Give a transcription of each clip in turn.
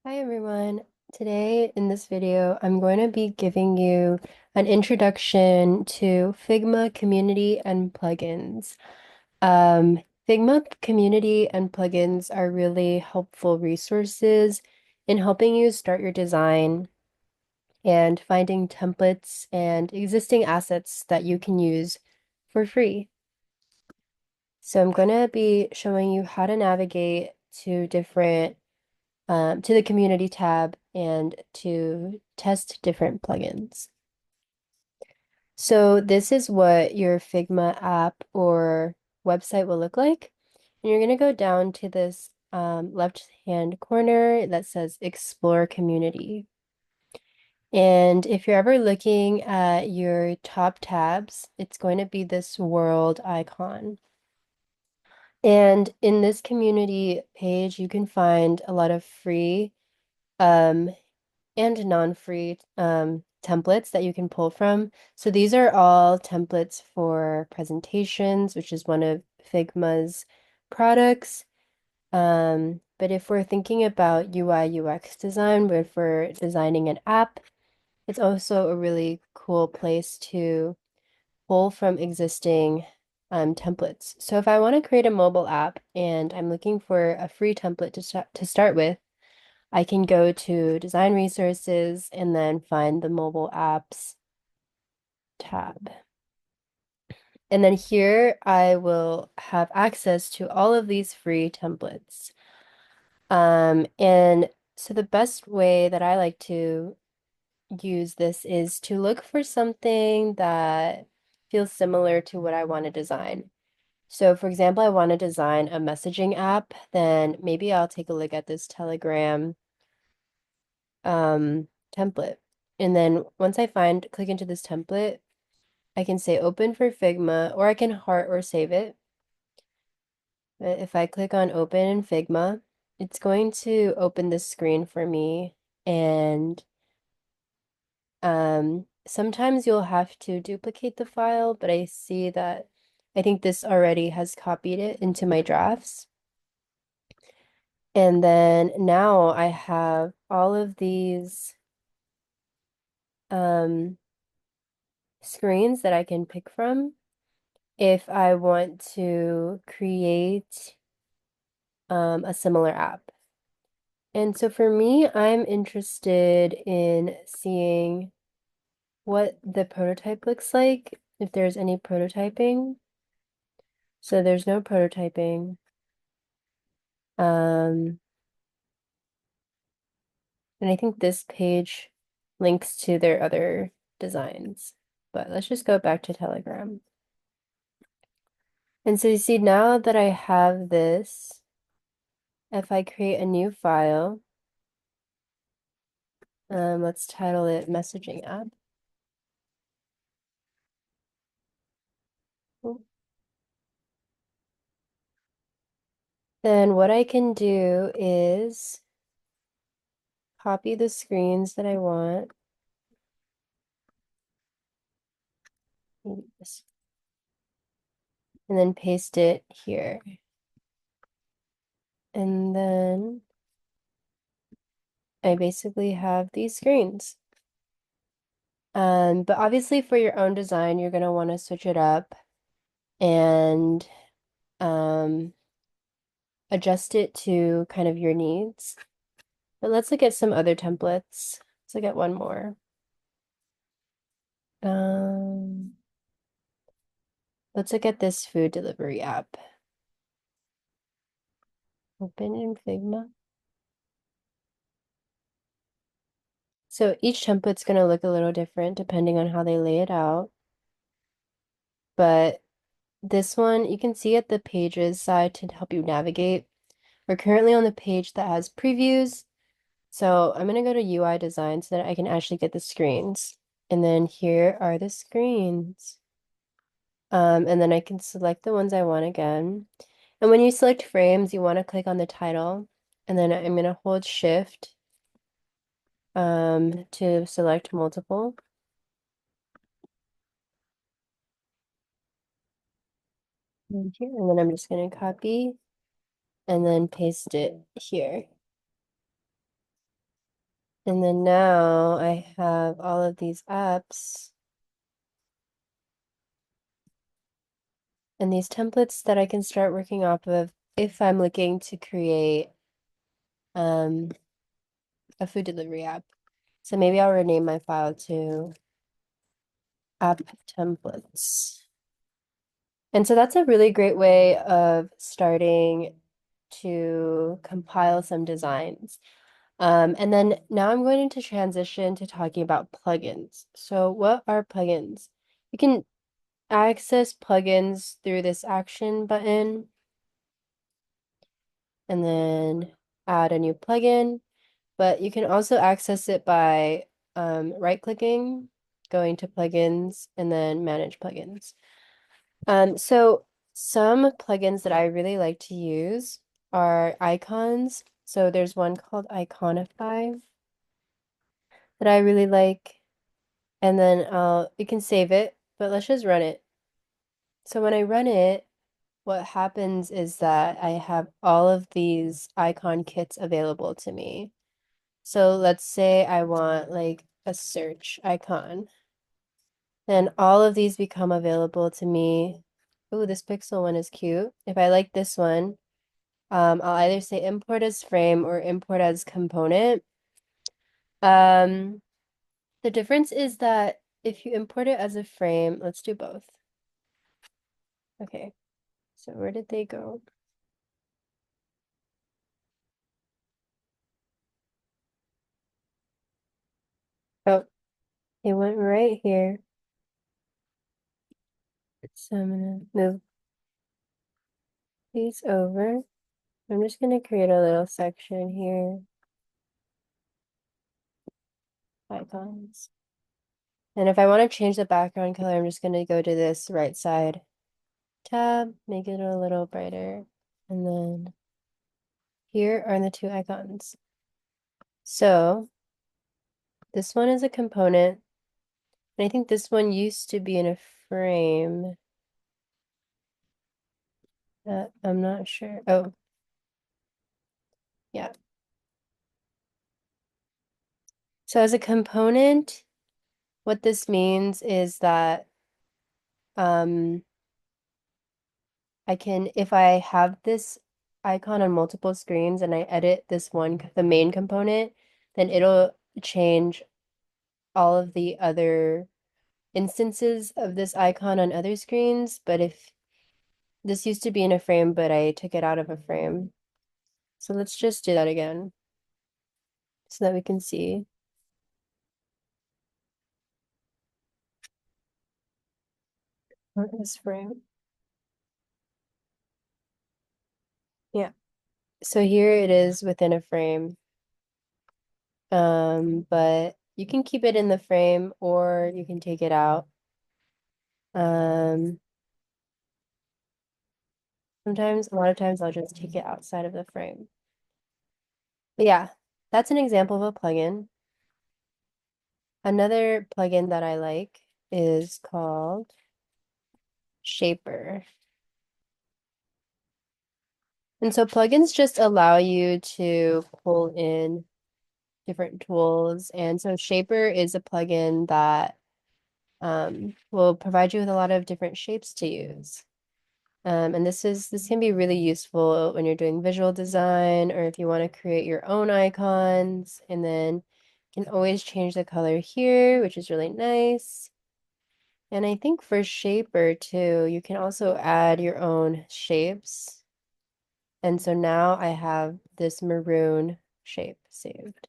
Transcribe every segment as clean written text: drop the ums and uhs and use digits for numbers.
Hi everyone. Today in this video, I'm going to be giving you an introduction to Figma community and plugins. Figma community and plugins are really helpful resources in helping you start your design and finding templates and existing assets that you can use for free. So I'm going to be showing you how to navigate to to the community tab and to test different plugins. So this is what your Figma app or website will look like. And you're going to go down to this left-hand corner that says Explore Community. And if you're ever looking at your top tabs, it's going to be this world icon. And in this community page, you can find a lot of free um, and non-free templates that you can pull from. So these are all templates for presentations, which is one of Figma's products. But if we're thinking about UI UX design, if we're designing an app, it's also a really cool place to pull from existing templates. So if I want to create a mobile app and I'm looking for a free template to start with, I can go to Design Resources and then find the Mobile Apps tab. And then here I will have access to all of these free templates. And so the best way that I like to use this is to look for something that feels similar to what I want to design. So for example, I want to design a messaging app, then maybe I'll take a look at this Telegram template. And then once I click into this template, I can say open for Figma, or I can heart or save it. But if I click on open in Figma, it's going to open this screen for me. And sometimes you'll have to duplicate the file, but I see that I think this already has copied it into my drafts. And then now I have all of these um, screens that I can pick from if I want to create a similar app. And so for me, I'm interested in seeing what the prototype looks like, if there's any prototyping. So there's no prototyping. Um, and I think this page links to their other designs. But let's just go back to Telegram. And so you see now that I have this, if I create a new file, let's title it messaging app. Then what I can do is copy the screens that I want. And then paste it here. And then I basically have these screens. But obviously for your own design, you're gonna want to switch it up and um, adjust it to kind of your needs. But let's look at some other templates. Let's look at one more. Um, let's look at this food delivery app. Open in Figma. So each template's going to look a little different depending on how they lay it out. But this one, you can see at the pages side to help you navigate. We're currently on the page that has previews. So I'm going to go to UI design so that I can actually get the screens. And then here are the screens. And then I can select the ones I want again. And when you select frames, you want to click on the title. And then I'm going to hold Shift to select multiple. And here, and then I'm just going to copy and then paste it here. And then now I have all of these apps and these templates that I can start working off of if I'm looking to create um, a food delivery app. So maybe I'll rename my file to app templates. And so that's a really great way of starting to compile some designs. And then now I'm going to transition to talking about plugins. So what are plugins? You can access plugins through this action button and then add a new plugin, but you can also access it by right-clicking, going to plugins, and then manage plugins. So some plugins that I really like to use are icons. So there's one called Iconify that I really like. And then you can save it, but let's just run it. So when I run it, what happens is that I have all of these icon kits available to me. So let's say I want like a search icon. Then all of these become available to me. Ooh, this pixel one is cute. If I like this one, I'll either say import as frame or import as component. Um, the difference is that if you import it as a frame, let's do both. Okay, so where did they go? Oh, they went right here. So I'm gonna move these over. I'm just gonna create a little section here, icons. And if I want to change the background color, I'm just gonna go to this right side tab, make it a little brighter. And then here are the two icons. So this one is a component, and I think this one used to be in a frame. I'm not sure. Oh, yeah. So as a component, what this means is that um, I can, if I have this icon on multiple screens and I edit this one, the main component, then it'll change all of the other instances of this icon on other screens. But if this used to be in a frame, but I took it out of a frame. So let's just do that again so that we can see. What is frame? Yeah. So here it is within a frame. But you can keep it in the frame or you can take it out. Um, Sometimes, a lot of times I'll just take it outside of the frame. But yeah, that's an example of a plugin. Another plugin that I like is called Shaper. And so plugins just allow you to pull in different tools. And so Shaper is a plugin that will provide you with a lot of different shapes to use. And this can be really useful when you're doing visual design or if you want to create your own icons. And then you can always change the color here, which is really nice. And I think for Shaper too, you can also add your own shapes. And so now I have this maroon shape saved,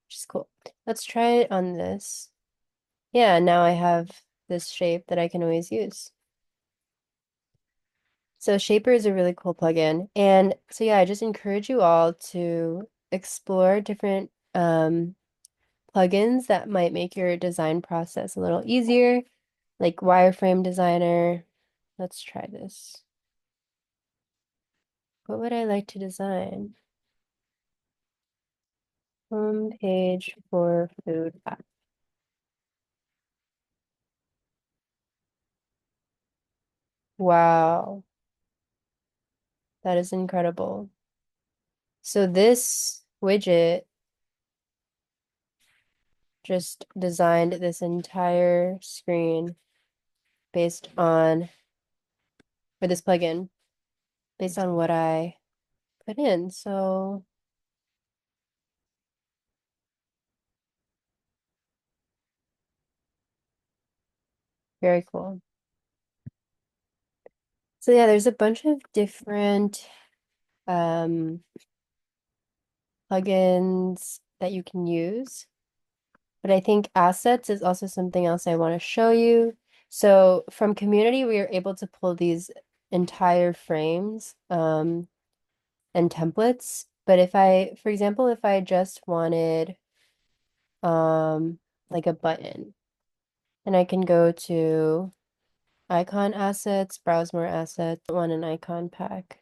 which is cool. Let's try it on this. Yeah, now I have this shape that I can always use. So Shaper is a really cool plugin. And so yeah, I just encourage you all to explore different plugins that might make your design process a little easier, like Wireframe Designer. Let's try this. What would I like to design? Home page for food app. Wow, that is incredible. So this widget just designed this entire screen based on, or this plugin, based on what I put in. So very cool. So yeah, there's a bunch of different um, plugins that you can use. But I think assets is also something else I want to show you. So from community, we are able to pull these entire frames and templates. But if I, for example, if I just wanted like a button, and I can go to icon assets, browse more assets, want an icon pack.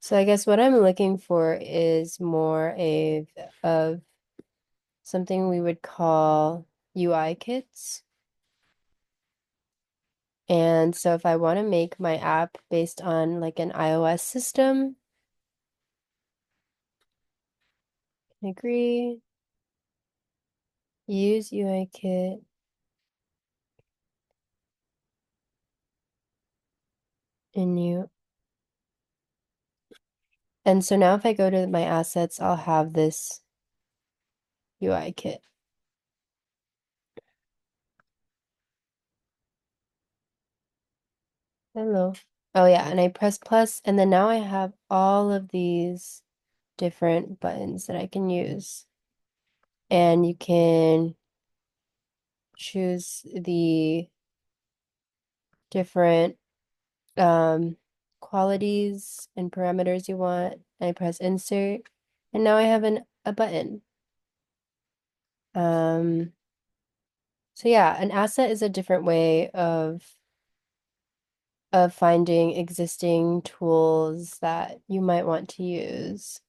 So I guess what I'm looking for is more of something we would call UI kits. And so if I want to make my app based on like an iOS system, agree, use UI kit, and new. And so now if I go to my assets, I'll have this UI kit. Hello. Oh yeah, and I press plus, and then now I have all of these different buttons that I can use. And you can choose the different qualities and parameters you want. I press insert, and now I have a button. Um, so yeah, an asset is a different way of finding existing tools that you might want to use.